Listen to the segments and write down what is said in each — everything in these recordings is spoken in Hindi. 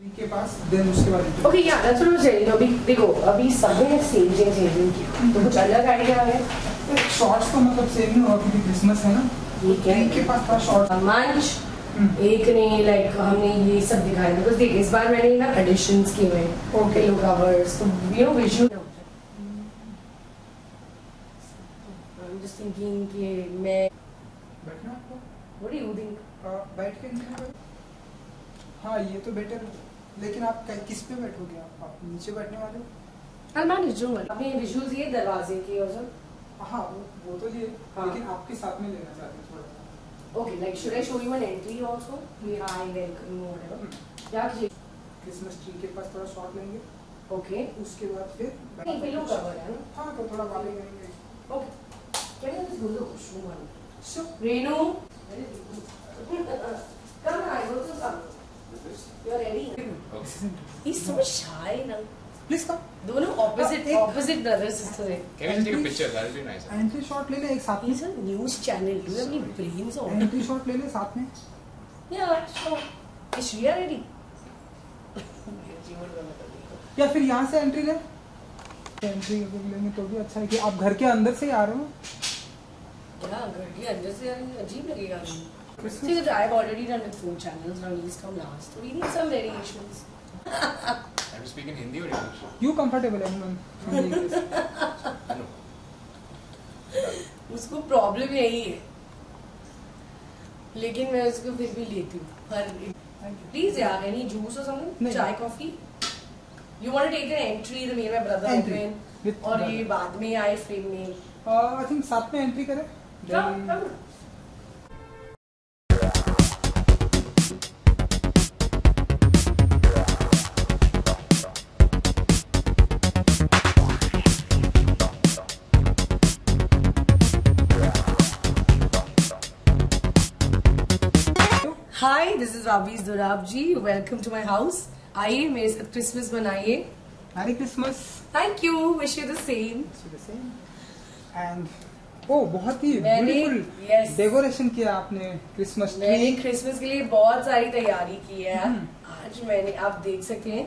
के पास देन उसके बाद ओके या that's what I was saying. अभी देखो अभी सब ने सेम चेंजिंग की तो कुछ अलग आइडिया है। शॉर्ट्स तो मतलब सेम ही होगा क्योंकि क्रिसमस है ना। ठीक है के पास था शॉर्ट मंच एक ने लाइक हमने ये सब दिखाया बिकॉज़ देख इस बार मैंने ना एडिशंस किए हुए हैं ओके लो कवर्स तो you know visual I am just thinking कि मैं बैठना आपको व्हाट डू यू थिंक बैठ के हाँ ये तो बेटर लेकिन आप किस पे बैठोगे आप नीचे बैठने वाले हो? आई मैनेज जो अपने विजुअल्स ये दरवाजे की और सब हाँ वो तो ये हाँ. लेकिन आपके साथ में लेना चाहते हैं थोड़ा Okay, like should I show you an entry also? Hi, welcome, whatever. क्या कीजिए? क्रिसमस ट्री के पास थोड़ा शॉट लेंगे Okay. उसके बाद फिर नहीं पिलो कवर है ना? हाँ तो थोड़ा बातें करेंगे Okay. Can I just go to the washroom one? Sure. Renu. Come on, I go to come. You are ready? Okay. He's so shy now. Please come. दोनों opposite brothers sisters हैं. Can we take a picture? That would be nice. Entry shot ले ले एक साथ में He's a news channel. Do you have any brains or? Entry shot ले ले साथ में Yeah, sure. Is Shreya ready? या फिर यहाँ से एंट्री ले एंट्री अगर लेंगे तो भी अच्छा है कि आप घर के अंदर से ही आ रहे हो Yeah, घर के अंदर से अजीब लगेगा नहीं. See, I've already done with 4 channels. Now he's come last. So we need some variations. Have you speak in Hindi or English? You comfortable anyone? No. उसको प्रॉब्लम यही है लेकिन मैं उसको फिर भी लेती हूँ हर प्लीज यार एनी जूस और समथिंग चाय coffee you want to take an entry the मेरा ब्रदर ओपन और ये बाद में आए फ्रेम में आई थिंक साथ में एंट्री करें come. Hi, this is Ravi's Durab ji. Welcome to my house. आइए मेरे साथ क्रिसमस मनाइए. Merry Christmas. Thank you. Wish you the same. And oh बहुत ही ब्यूटीफुल डेकोरेशन किया आपने क्रिसमस ट्री. मैंने क्रिसमस के लिए बहुत सारी तैयारी की है. आज मैंने आप देख सकते हैं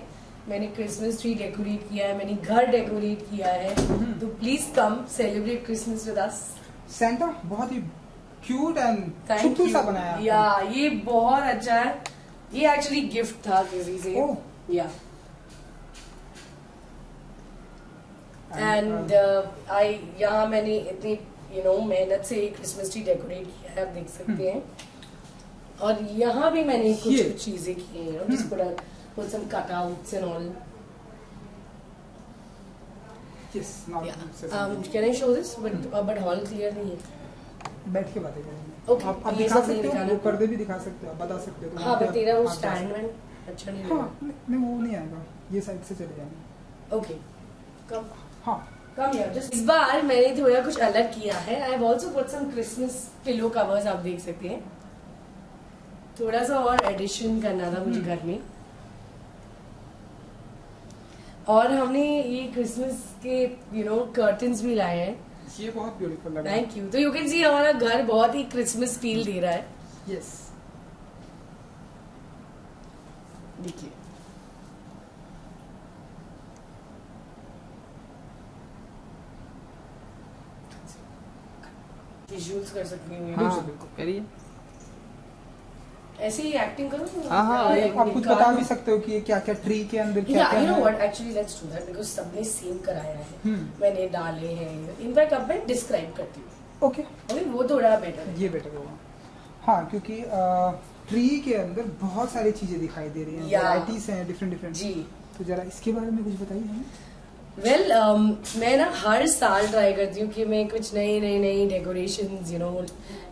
मैंने क्रिसमस ट्री डेकोरेट किया है मैंने घर डेकोरेट किया है तो please come celebrate Christmas with us. Santa बहुत ही क्यूट एंड छुट्टू सा बनाया या ये बहुत अच्छा है. ये एक्चुअली गिफ्ट था किसी से. या एंड आई यहाँ मैंने इतनी मेहनत से क्रिसमस ट्री डेकोरेट किया है आप देख सकते हैं. और यहाँ भी मैंने कुछ चीजें की हैं just put some cutouts and all. Yes, not can I show this? But hall clear नहीं है. बैठ के बातें करेंगे. Okay, आप दिखा सकते हो वो पर्दे भी दिखा सकते हो आप बता सकते हो. हाँ बट तेरा वो स्टैंड में अच्छा नहीं लगा. हाँ नहीं वो नहीं आएगा ये साइड से चले जाएंगे. ओके कम. हाँ कम यार जस्ट इस बार मैंने थोड़ा कुछ अलग किया है. I have also put some Christmas pillow covers आप देख सकते हैं. थोड़ा सा और एडिशन करना था मुझे घर में. और हमने ये क्रिसमस के कर्टन्स भी लाए हैं. ये बहुत ब्यूटीफुल लग रहा है. Thank you. तो यू कैन सी हमारा घर बहुत ही क्रिसमस फील दे रहा है. यस देखिए विजुअल्स कर सकती हूँ. हाँ करिए. ऐसे ही एक्टिंग करो. हाँ आप कुछ बता भी सकते हो कि ये क्या क्या ट्री के अंदर क्या क्या you know है. what actually let's do that because सबने सेम कराया है. मैंने डाले हैं इनफैक्ट अब मैं डिस्क्राइब करती हूँ. ओके वो थोड़ा बेटर है. ये बेटर होगा. हाँ क्योंकि ट्री के अंदर बहुत सारी चीजें दिखाई दे रही हैं. वैराइटीज हैं डिफरेंट जी. तो जरा इसके बारे में कुछ बताइए हमें. वेल मैं ना हर साल ट्राई करती हूँ कि मैं कुछ नई डेकोरेशन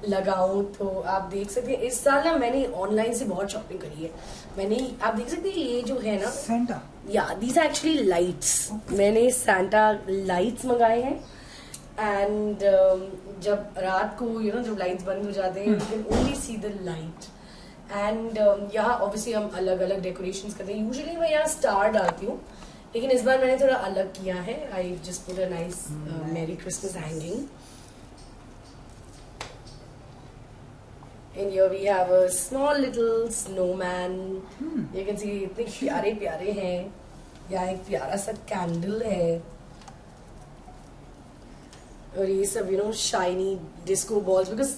लगाऊं. तो आप देख सकते हैं इस साल ना मैंने ऑनलाइन से बहुत शॉपिंग करी है. मैंने आप देख सकते हैं ये जो है ना सेंटा या दीज आर एक्चुअली लाइट्स. मैंने सैंटा लाइट्स मंगाए हैं एंड जब रात को जब लाइट्स बंद हो जाते हैं you can only see the light. And यहाँ ऑब्वियसली हम अलग अलग डेकोरेशंस करते हैं. यूजुअली मैं यहाँ स्टार डालती हूँ लेकिन इस बार मैंने थोड़ा अलग किया है. I just put a nice मेरी Christmas hanging. And here we have a small little snowman. You can see इतने प्यारे प्यारे हैं. यहाँ एक प्यारा सा कैंडल है. और ये सब shiny disco balls, because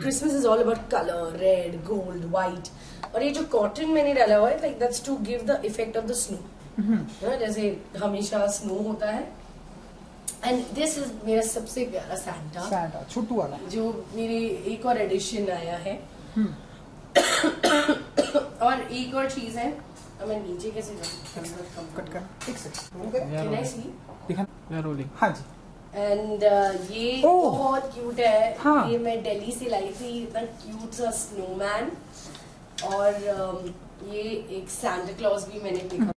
Christmas is all about colour, red, gold, white. और ये जो कॉटन मैंने डाला हुआ है, like that's to give the effect of the snow. जैसे हमेशा स्नो होता है. एंड दिस इज मेरा सबसे प्यारा सैंटा छोटू वाला, जो मेरे एक और एडिशन आया है. और एक और चीज है. अब मैं नीचे कैसे जाऊँ? कट कर एक सेकंड. Can I see? दिखा रोलिंग. हाँ जी. एंड ये बहुत क्यूट है. हाँ. ये मैं दिल्ली से लाई थी. इतना क्यूट सा स्नोमैन. और ये एक सैंटा क्लॉज भी मैंने देखा.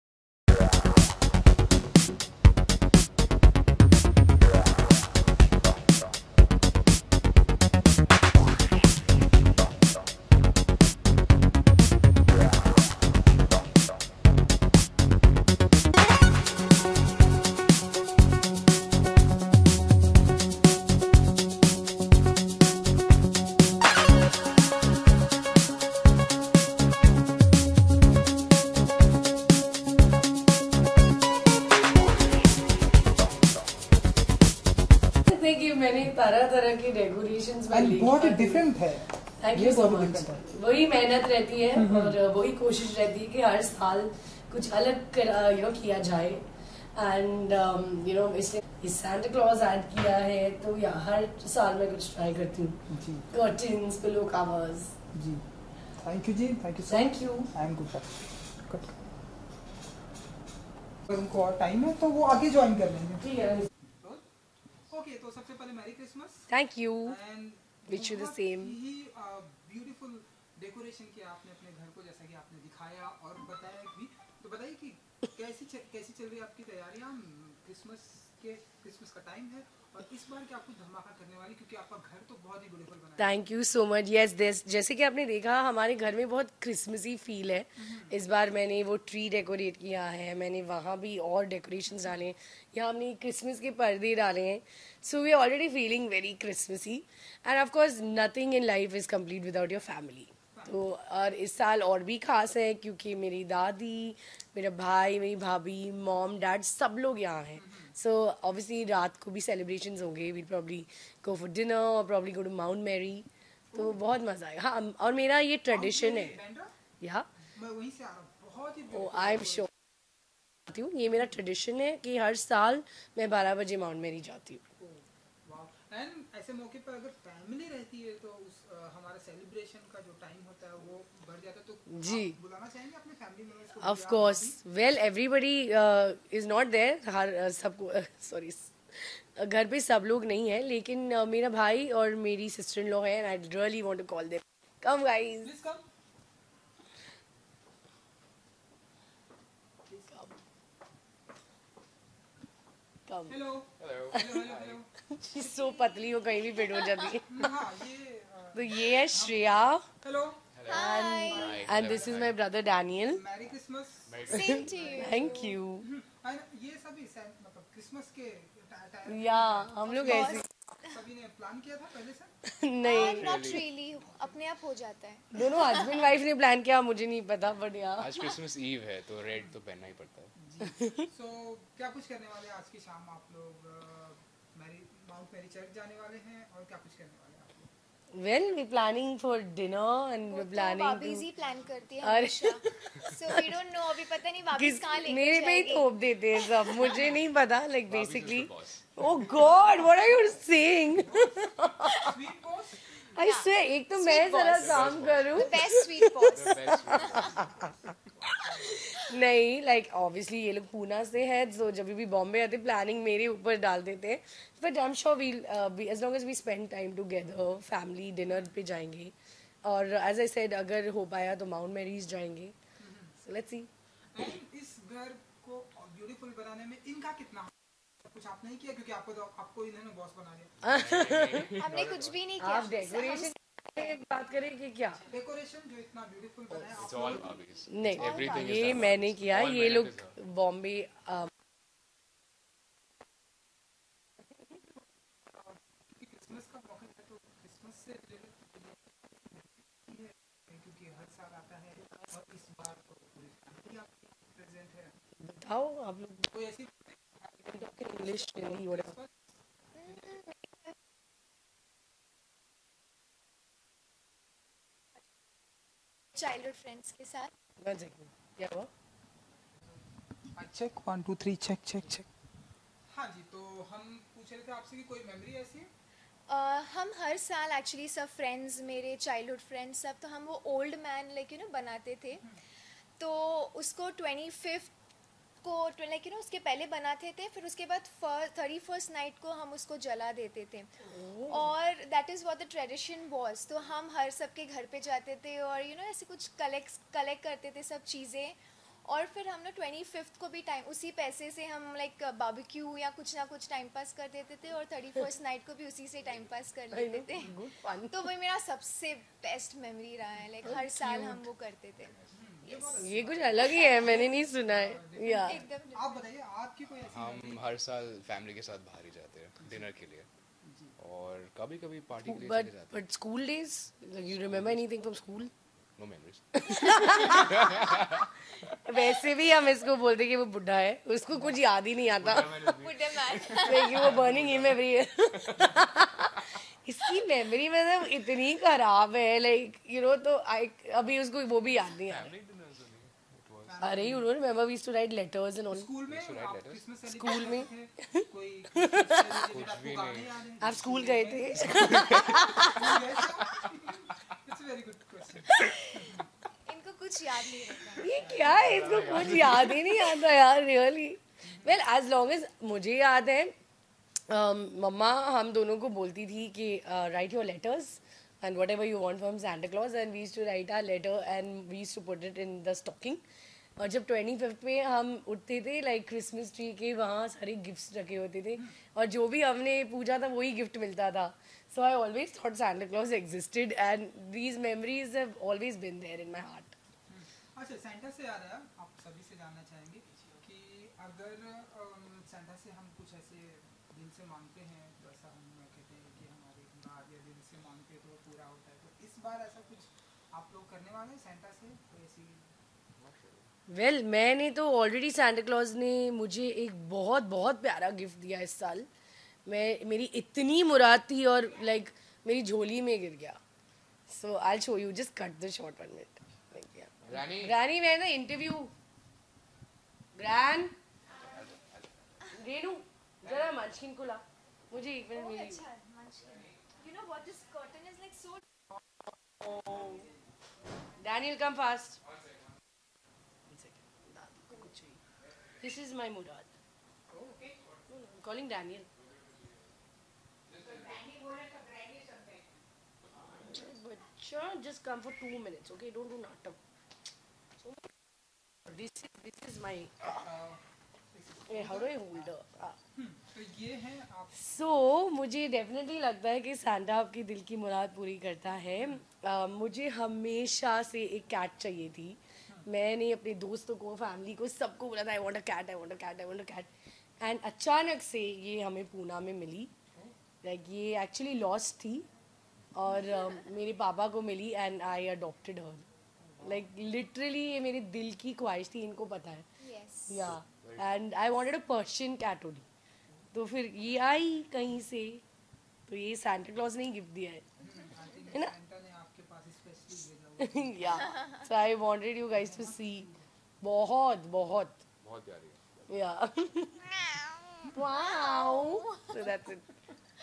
कि मैंने तरह तरह की डेकोरेशंस में बहुत ही डिफरेंट है. Thank you so much. वही मेहनत रहती है और वही कोशिश रहती है कि हर साल कुछ अलग किया जाए. एंड इसलिए सैंटा क्लॉज ऐड किया है. तो या हर साल मैं कुछ ट्राई करती हूँ. Curtains, pillow covers. जी thank you ji. Thank you. Thank you. I am good. Cut. अगर उनको और टाइम है तो वो आगे ज्वाइन कर लेंगे. ठीक है. ओके, तो सबसे पहले merry Christmas. Thank you. And wish you the same. He beautiful decoration किया आपने अपने घर को, जैसा कि आपने दिखाया और बताया भी. तो बताइए कि कैसी चल रही है आपकी तैयारियां. क्रिसमस का टाइम है और इस बार क्या कुछ धमाका करने वाली, क्योंकि आपका घर तो बहुत ही ब्यूटीफुल बना है. Thank you so much. Yes this जैसे कि आपने देखा हमारे घर में बहुत क्रिसमसी फील है. इस बार मैंने वो ट्री डेकोरेट किया है. मैंने वहाँ भी और डेकोरेशंस डाले हैं. यहाँ हमने क्रिसमस के पर्दे डाले हैं. So we are already feeling very Christmassy. And of course nothing in life is complete without your family. तो और इस साल और भी खास है क्योंकि मेरी दादी, मेरा भाई, मेरी भाभी, मॉम, डैड सब लोग यहाँ हैं. सो ऑब्वियसली रात को भी सेलिब्रेशंस होंगे. We probably go for dinner और probably go to Mount Mary. तो बहुत मजा आएगा. हाँ, और मेरा ये ट्रेडिशन है. या मैं वहीं से आ रहा हूं. बहुत ही ओ आई एम श्योर. ये मेरा ट्रेडिशन है कि हर साल मैं 12 बजे माउंट मैरी जाती हूँ. एंड ऐसे मौके पर अगर फैमिली रहती है तो हमारा सेलिब्रेशन का जो टाइम होता है वो बढ़ जाता है. तो जी बुलाना चाहेंगे अपने फैमिली मेंबर्स को? Of course. Well everybody is not there. हर सबको सॉरी घर पे सब लोग नहीं है, लेकिन मेरा भाई और मेरी सिस्टर इन लॉ है. And I really want to call them. Come guys. Please come. Come. Hello. Hello. Hello. She so पतली, वो कहीं भी फिट हो जाती है. हाँ ये तो ये है Shreya. Hello. Hi. And this is my brother Daniel. Merry Christmas. Same to you. Thank you. And ये सभी मतलब क्रिसमस के या हम लोग ऐसे सभी ने प्लान किया था पहले से? नहीं, Not really. अपने आप हो जाता है. दोनों हस्बैंड वाइफ ने प्लान किया. मुझे नहीं पता बट यार आज क्रिसमस ईव है तो रेड तो पहनना ही पड़ता है. सो क्या कुछ करने वाले हैं आज की शाम आप लोग? माउंट मैरी चर्च जाने वाले हैं और क्या कुछ करने वाले हैं आप लोग? Well we planning for dinner and we planning bhabhi's ही प्लान करती है अरे हमेशा. So we don't know. अभी पता नहीं भाभीज कहाँ लेके मेरे पे ही जाएगी. थोप देते हैं सब. मुझे नहीं पता like Bobby's is basically. the boss. Oh God what are you saying. Sweet boss. I swear एक तो मैं Sweet जरा boss. काम करूं. Best sweet boss. The best one. नहीं लाइक ऑब्वियसली ये लोग पूना से है, तो जब भी बॉम्बे आते प्लानिंग मेरे ऊपर डाल देते हैं. But I am sure we as long as we spend time together family dinner पे जाएंगे. और एज आई सेड अगर हो पाया तो माउंट मैरीज जाएंगे. So let's see. एंड इस घर को ब्यूटीफुल बनाने में इनका कितना कुछ आप नहीं किया, क्योंकि आपको इन्होंने बॉस बना दिया. हमने कुछ भी नहीं आप किया. डेकोरेशन बात करें कि क्या? डेकोरेशन जो इतना ब्यूटीफुल बनाया It's आप all लोगों ने. Bobby's. नहीं Everything is ये done. मैंने किया. All ये लोग merit is done. Bombay Christmas का मौका है तो क्रिसमस से रिलेटेड प्रेजेंट है? बताओ आप लोग, कोई ऐसी English Hindi whatever. Childhood friends के साथ. One second. क्या हुआ? Check 1 2 3 check check check. हाँ जी, तो हम पूछ रहे थे आपसे कि कोई मेमोरी ऐसी है? हम हर साल एक्चुअली सब फ्रेंड्स, मेरे चाइल्डहुड फ्रेंड्स सब, तो हम वो ओल्ड मैन लाइक बनाते थे. तो उसको 25th को लाइक उसके पहले बनाते थे, फिर उसके बाद 31st नाइट को हम उसको जला देते थे. और that is what the tradition was. तो हम हर सबके घर पे जाते थे और ऐसे कुछ कलेक्ट करते थे सब चीज़ें. और फिर हम लोग 25th को भी टाइम उसी पैसे से हम लाइक बारबेक्यू या कुछ ना कुछ टाइम पास कर देते थे, और 31st नाइट को भी उसी से टाइम पास कर लेते थे. Good fun. तो वही मेरा सबसे बेस्ट मेमोरी रहा है. लाइक हर साल हम वो करते थे. ये कुछ अलग ही है, मैंने नहीं सुना है. या एकदम आप बताइए आपकी कोई ऐसी हम हर साल फैमिली के साथ बाहर ही जाते हैं डिनर के लिए, और कभी कभी पार्टी के लिए but चले जाते हैं. but school days, like you remember anything from school? No memories. वैसे भी हम इसको बोलते कि वो बुढ़ा है, उसको कुछ याद ही नहीं आता. बुड्ढे मैन. Like वो burning him every year. इसकी मेमोरी मतलब इतनी खराब है, लाइक तो अभी उसको वो भी याद नहीं आ रहा. अरे you don't remember we used to write letters and all. School में write आप letters? क्रिसमस स्कूल में? कोई Christmas celebrate आपको गाने याद हैं? आप स्कूल गए थे? It's a very good question. इनको कुछ याद नहीं रहता. ये क्या है, इसको कुछ याद ही नहीं आता यार, really. Well as long as मुझे याद है, मम्मा हम दोनों को बोलती थी कि right your letters and whatever you want from Santa Claus, and we used to write our letter and we used to put it in the stocking. और जब 25th पे हम उठते थे लाइक क्रिसमस ट्री के वहाँ सारे गिफ्ट्स रखे होते थे, और जो भी हमने पूछा था वही गिफ्ट मिलता था. So I always thought Santa Claus existed and these memories have always been there in my heart. अच्छा, सेंटा से याद आया, आप सभी से जानना चाहेंगे कि अगर सेंटा से हम कुछ ऐसे दिल से मांगते हैं, तो ऐसा हम कहते हैं कि हमारे मुराद या दिल से मांगते हैं तो वो पूरा होता है. तो इस बार ऐसा कुछ आप लोग करने वाले हैं सेंटा से कोई ऐसी? वेल मैंने तो ऑलरेडी Santa Claus ने मुझे एक बहुत बहुत प्यारा गिफ्ट दिया इस साल. मेरी इतनी मुराद थी और लाइक मेरी झोली में गिर गया. So I show you, just cut the short 1 minute. Rani granny मैं ना इंटरव्यू. ग्रैन रेनू जरा मंचकिन को ला, मुझे 1 मिनट मिली. अच्छा, you know what, this curtain is like so. Daniel come fast. 1 second. दादी को कुछ चाहिए. This is my Murad. No, I'm calling Daniel. बच्चा just come for 2 minutes, okay? Don't do natak. So this is my. Hey, how do I hold her? तो ये है आप सो मुझे डेफिनेटली लगता है कि सांता आपकी दिल की मुराद पूरी करता है. मुझे हमेशा से एक कैट चाहिए थी. मैंने अपने दोस्तों को, फैमिली को, सबको बोला था I want a cat, I want a cat, I want a cat. And अचानक से ये हमें पूना में मिली. लाइक ये एक्चुअली लॉस्ट थी और मेरे पापा को मिली and I adopted her. Like literally ये मेरे दिल की ख्वाहिश थी, इनको पता है. Yes. या and I wanted a Persian cat only. तो फिर ये आई कहीं से, तो ये Santa Claus ने ही गिफ्ट दिया है. है ना? सेंटा ने आपके पास स्पेशली भेजा हुआ. Yeah so I wanted you guys to see. बहुत बहुत बहुत प्यारी है. Yeah wow. So that's it.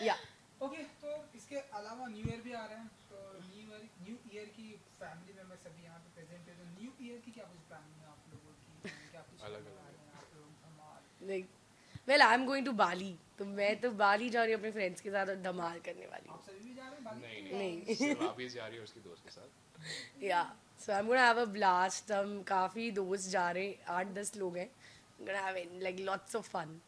Yeah okay, तो इसके अलावा न्यू ईयर भी आ रहा है, तो न्यू ईयर की फैमिली मेंबर सभी यहाँ पे प्रेजेंट है, तो न्यू ईयर की क्या कुछ प्लानिंग है आप लोगों की? क्या कुछ अलग करने वाले हैं आप लोग? धमाल like well I am going to Bali. तो मैं तो बाली जा रही हूँ अपने फ्रेंड्स के साथ और धमाल करने वाली हूँ. आप सभी भी जा रहे हैं बाली? नहीं नहीं. सिर्फ आप ही जा रही है उसकी दोस्त के साथ. Yeah so I am gonna have a blast. हम काफ़ी दोस्त जा रहे हैं, 8-10 लोग हैं. Gonna have like lots of fun.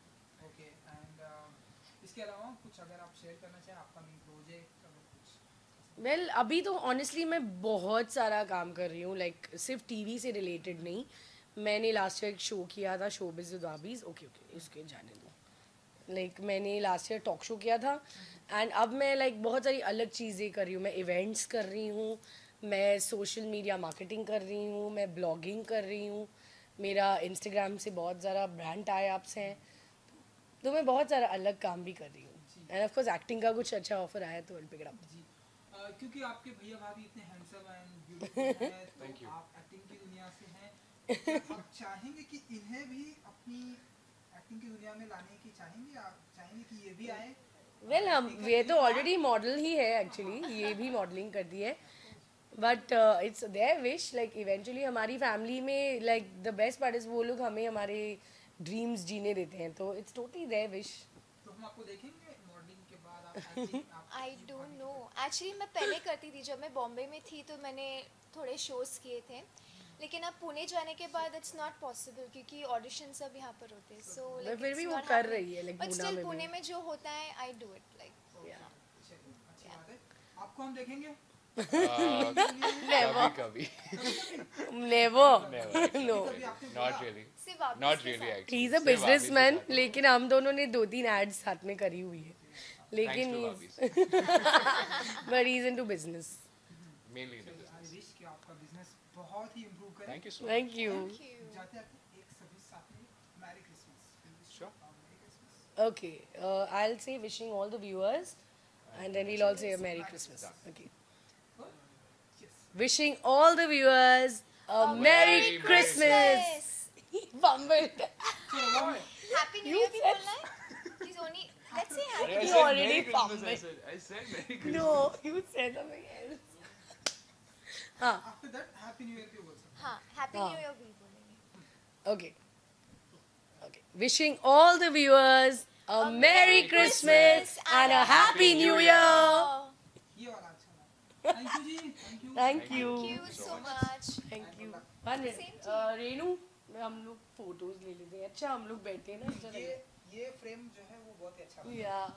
Okay, and इसके अलावा कुछ अगर आप शेयर करना चाहें आपका न्यू प्रोजेक्ट अगर कुछ? वेल अभी तो ऑनेस्टली मैं बहुत सारा काम कर रही हूँ, लाइक सिर्फ टीवी से रिलेटेड नहीं. मैंने लास्ट ईयर एक शो किया था, शोबिज़ विद वाबीज़. ओके इसके जाने दो. लाइक मैंने लास्ट ईयर टॉक शो किया था एंड अब मैं लाइक बहुत सारी अलग चीज़ें कर रही हूँ. मैं इवेंट्स कर रही हूँ, मैं सोशल मीडिया मार्केटिंग कर रही हूँ, मैं ब्लॉगिंग कर रही हूँ, मेरा इंस्टाग्राम से बहुत ज़्यादा ब्रांड टाई अप्स हैं, तो मैं बहुत सारा अलग काम भी कर रही हूँ. एंड ऑफ कोर्स एक्टिंग का कुछ अच्छा ऑफर आया तो विल पिक इट अप. जी क्योंकि आपके भैया भाभी इतने हैंडसम एंड ब्यूटीफुल हैं Thank तो you. आप एक्टिंग की दुनिया से हैं, तो आप चाहेंगे कि इन्हें भी अपनी एक्टिंग की दुनिया में लाने की चाहेंगे, आप चाहेंगे कि ये भी आए? वेल हम ये तो ऑलरेडी मॉडल ही है एक्चुअली, ये भी मॉडलिंग करती है, but it's their wish. Like eventually हमारी फैमिली में like the best part is वो लोग हमें हमारे ड्रीम्स जीने देते हैं, तो इट्स टोटली देयर विश. तो हम आपको देखेंगे मॉडलिंग के बाद आप acting, आप आई डोंट नो, एक्चुअली मैं पहले करती थी जब मैं बॉम्बे में थी, तो मैंने थोड़े शोज़ किए थे, लेकिन अब पुणे जाने के बाद इट्स नॉट पॉसिबल क्योंकि ऑडिशन सब यहाँ पर होते हैं. सो मैं फिर भी वो कर रही है, like, बट पूना स्टिल में पुणे भी. में जो होता है आई डू इट लाइक. चलिए, अच्छी बात है. आपको हम देखेंगे Never. कभी Never. No. कभी आपने Not really. सिर्फ आप Not really actually. He's a सिर्फ आप ही businessman, सिखाते हो. लेकिन हम दोनों ने 2-3 एड्स साथ में करी हुई है, लेकिन Thanks to Bobby. but he's into business. Mainly into I business. Wish कि आपका बिजनेस बहुत ही इम्प्रूव करे. Thank you so much. Thank you. जाते आते एक सभी साथ में merry Christmas. Sure. Merry Christmas. Okay, I'll say wishing all the viewers, and then we'll all say a Merry Christmas. Okay. Yes. Wishing all the viewers a Merry Merry Christmas. Bumbled. चलो one. Happy new You year भी said- बोलना है. He's only let's say I happy. You said already Merry Christmas, found it. I said Merry Christmas. No, you said something else. हाँ. After that happy new year भी बोल सकते हाँ, हैप्पी हाँ. न्यू ईयर भी बोलेंगे. Okay. Okay. Wishing all the viewers a Merry Christmas and a Happy New Year. हैं. ये वाला अच्छा लगा. Thank you ji. Thank you. Thank you. Thank you so much. Thank you. One minute. Same to you. Renu, हम लोग फोटोज ले लेते हैं. अच्छा हम लोग बैठे हैं ना इस ये जगह. ये फ्रेम जो है वो बहुत ही अच्छा बना है. Yeah.